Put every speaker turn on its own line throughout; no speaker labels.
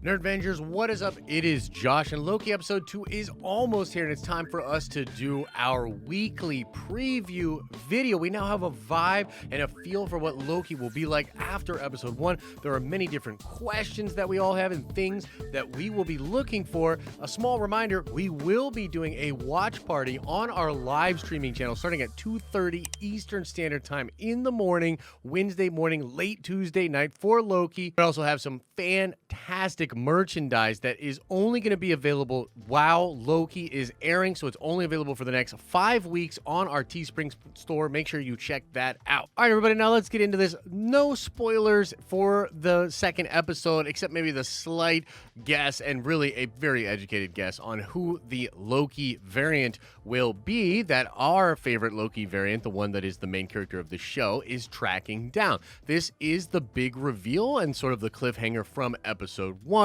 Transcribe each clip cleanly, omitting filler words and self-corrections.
Nerdvengers, what is up? It is Josh, and Loki episode 2 is almost here, and it's time for us to do our weekly preview video. We now have a vibe and a feel for what Loki will be like after episode 1. There are many different questions that we all have and things that we will be looking for. A small reminder, we will be doing a watch party on our live streaming channel starting at 2:30 Eastern Standard Time in the morning, Wednesday morning, late Tuesday night for Loki. We also have some fantastic merchandise that is only going to be available while Loki is airing, so it's only available for the next 5 weeks on our Teespring store. Make sure you check that out. All right, everybody, now let's get into this. No spoilers for the second episode, except maybe the slight guess and really a very educated guess on who the Loki variant will be that our favorite Loki variant, the one that is the main character of the show, is tracking down. This is the big reveal and sort of the cliffhanger from episode 1.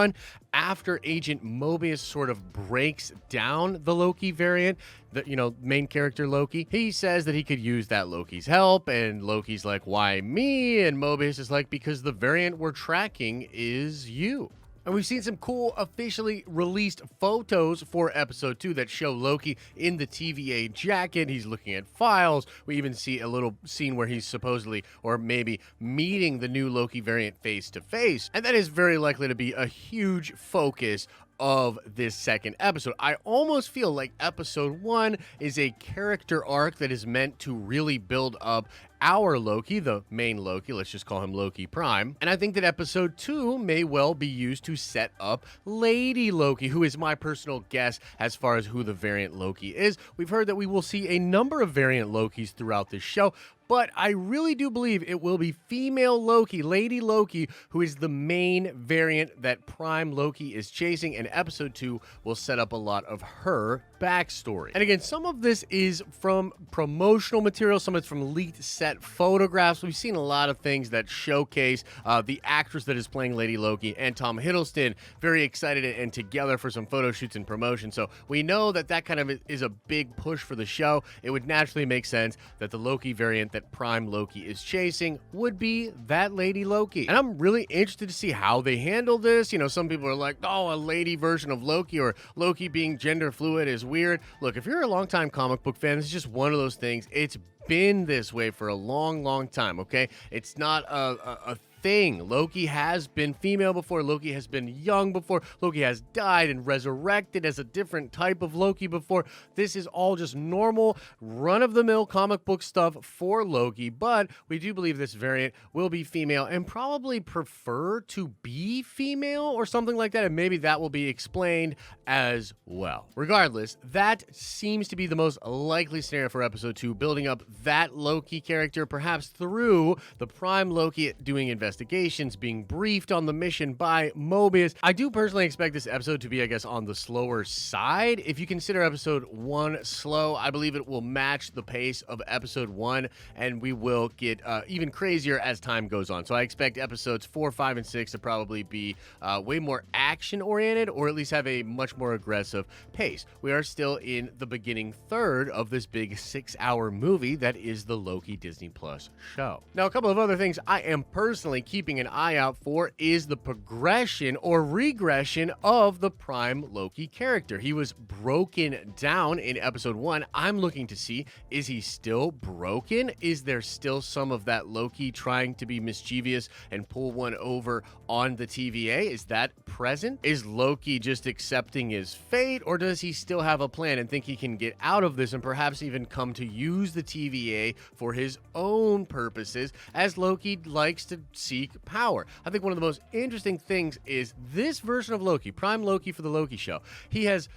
After Agent Mobius sort of breaks down the Loki variant, the main character Loki, he says that he could use that Loki's help, and Loki's like, why me? And Mobius is like, because the variant we're tracking is you. And we've seen some cool officially released photos for episode 2 that show Loki in the TVA jacket. He's looking at files. We even see a little scene where he's supposedly or maybe meeting the new Loki variant face to face. And that is very likely to be a huge focus of this second episode. I almost feel like episode 1 is a character arc that is meant to really build up our Loki, the main Loki, let's just call him Loki Prime. And I think that episode 2 may well be used to set up Lady Loki, who is my personal guess as far as who the variant Loki is. We've heard that we will see a number of variant Lokis throughout this show, but I really do believe it will be female Loki, Lady Loki, who is the main variant that Prime Loki is chasing, and episode 2 will set up a lot of her backstory. And again, some of this is from promotional material, some of it's from leaked set photographs. We've seen a lot of things that showcase the actress that is playing Lady Loki and Tom Hiddleston very excited and together for some photo shoots and promotion. So we know that that kind of is a big push for the show. It would naturally make sense that the Loki variant that Prime Loki is chasing would be that Lady Loki. And I'm really interested to see how they handle this. You know, some people are like, oh, a lady version of Loki or Loki being gender fluid is weird. Look, if you're a longtime comic book fan, it's just one of those things. It's been this way for a long time, okay? It's not a thing. Loki has been female before. Loki has been young before. Loki has died and resurrected as a different type of Loki before. This is all just normal, run-of-the-mill comic book stuff for Loki, but we do believe this variant will be female and probably prefer to be female or something like that, and maybe that will be explained as well. Regardless, that seems to be the most likely scenario for episode 2, building up that Loki character, perhaps through the Prime Loki doing investigations, being briefed on the mission by Mobius. I do personally expect this episode to be, I guess, on the slower side. If you consider episode 1 slow, I believe it will match the pace of episode 1, and we will get even crazier as time goes on. So I expect episodes 4, 5, and 6 to probably be way more action-oriented, or at least have a much more aggressive pace. We are still in the beginning third of this big 6-hour movie that is the Loki Disney Plus show. Now, a couple of other things I am personally keeping an eye out for is the progression or regression of the Prime Loki character. He was broken down in episode 1. I'm looking to see, is he still broken? Is there still some of that Loki trying to be mischievous and pull one over on the TVA? Is that present? Is Loki just accepting his fate, or does he still have a plan and think he can get out of this and perhaps even come to use the TVA for his own purposes, as Loki likes to seek power? I think one of the most interesting things is this version of Loki, Prime Loki for the Loki show. He has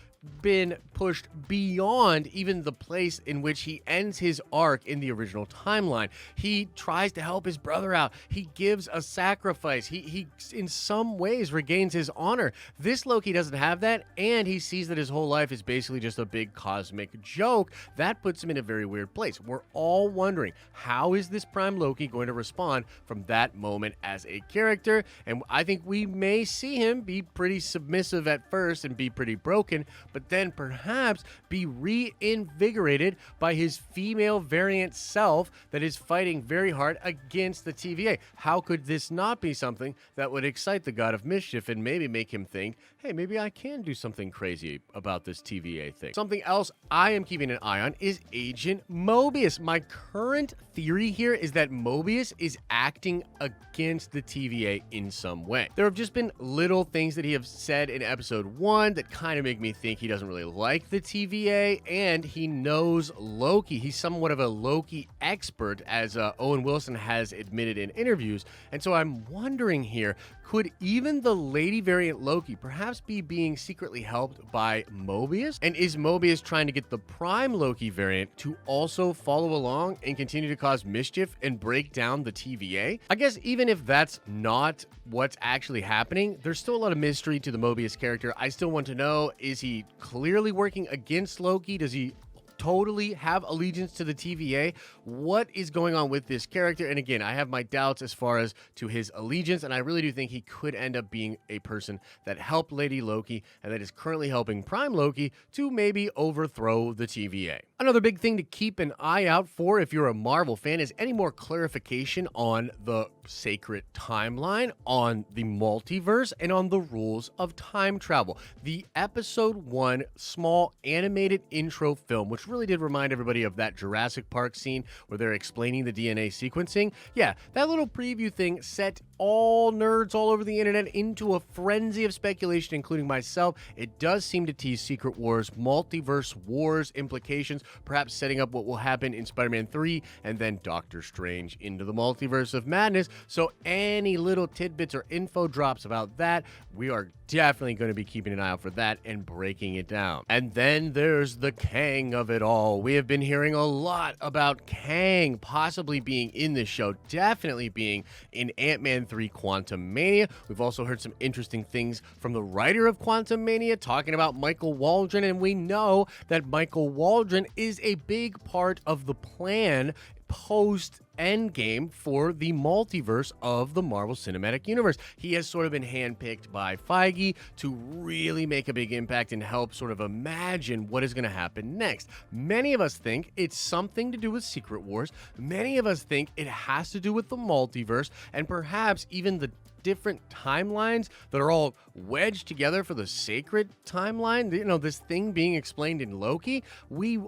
been pushed beyond even the place in which he ends his arc in the original timeline. He tries to help his brother out. He gives a sacrifice. He in some ways regains his honor. This Loki doesn't have that, and he sees that his whole life is basically just a big cosmic joke. That puts him in a very weird place. We're all wondering, how is this Prime Loki going to respond from that moment as a character? And I think we may see him be pretty submissive at first and be pretty broken, but then perhaps be reinvigorated by his female variant self that is fighting very hard against the TVA. How could this not be something that would excite the god of mischief and maybe make him think, hey, maybe I can do something crazy about this TVA thing? Something else I am keeping an eye on is Agent Mobius. My current theory here is that Mobius is acting against the TVA in some way. There have just been little things that he has said in episode 1 that kind of make me think he doesn't really like the TVA, and he knows Loki. He's somewhat of a Loki expert, as Owen Wilson has admitted in interviews. And so I'm wondering here, could even the lady variant Loki perhaps be being secretly helped by Mobius? And is Mobius trying to get the prime Loki variant to also follow along and continue to cause mischief and break down the TVA? I guess even if that's not what's actually happening, there's still a lot of mystery to the Mobius character. I still want to know, is he clearly working against Loki? Does he totally have allegiance to the TVA? What is going on with this character? And again, I have my doubts as far as to his allegiance, and I really do think he could end up being a person that helped Lady Loki and that is currently helping Prime Loki to maybe overthrow the TVA. Another big thing to keep an eye out for if you're a Marvel fan is any more clarification on the sacred timeline, on the multiverse, and on the rules of time travel. The episode 1 small animated intro film, which really did remind everybody of that Jurassic Park scene where they're explaining the DNA sequencing. Yeah, that little preview thing set all nerds all over the internet into a frenzy of speculation, including myself. It does seem to tease Secret Wars, Multiverse Wars implications, perhaps setting up what will happen in Spider-Man 3 and then Doctor Strange into the Multiverse of Madness. So any little tidbits or info drops about that, we are definitely going to be keeping an eye out for that and breaking it down. And then there's the Kang of it all. We have been hearing a lot about Kang possibly being in this show, definitely being in Ant-Man 3 Quantumania. We've also heard some interesting things from the writer of Quantumania talking about Michael Waldron, and we know that Michael Waldron is a big part of the plan post Endgame for the multiverse of the Marvel Cinematic Universe. He has sort of been handpicked by Feige to really make a big impact and help sort of imagine what is going to happen next. Many of us think it's something to do with Secret Wars. Many of us think it has to do with the multiverse and perhaps even the different timelines that are all wedged together for the sacred timeline. You know, this thing being explained in Loki. We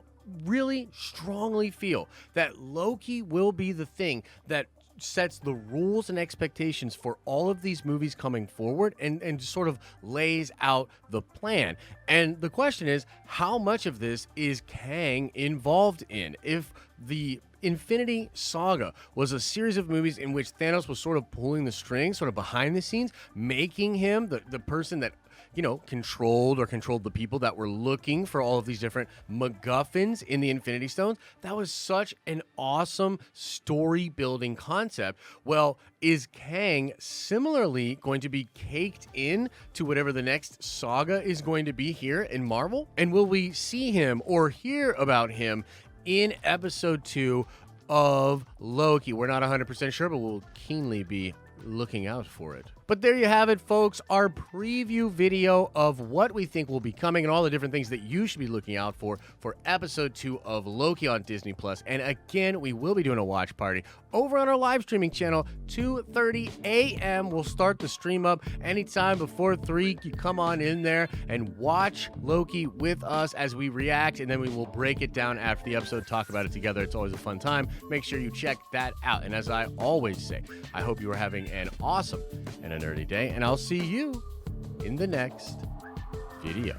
really strongly feel that Loki will be the thing that sets the rules and expectations for all of these movies coming forward and sort of lays out the plan. And the question is, how much of this is Kang involved in? If the Infinity Saga was a series of movies in which Thanos was sort of pulling the strings, sort of behind the scenes, making him the person that, you know, controlled the people that were looking for all of these different MacGuffins in the Infinity Stones. That was such an awesome story building concept. Well, is Kang similarly going to be caked in to whatever the next saga is going to be here in Marvel? And will we see him or hear about him in episode 2 of Loki? We're not 100% sure, but we'll keenly be looking out for it. But there you have it, folks, our preview video of what we think will be coming and all the different things that you should be looking out for episode 2 of Loki on Disney Plus. And again, we will be doing a watch party over on our live streaming channel, 2:30 a.m. We'll start the stream up anytime before 3. You come on in there and watch Loki with us as we react, and then we will break it down after the episode, talk about it together. It's always a fun time. Make sure you check that out. And as I always say, I hope you are having an awesome and a nerdy day, and I'll see you in the next video.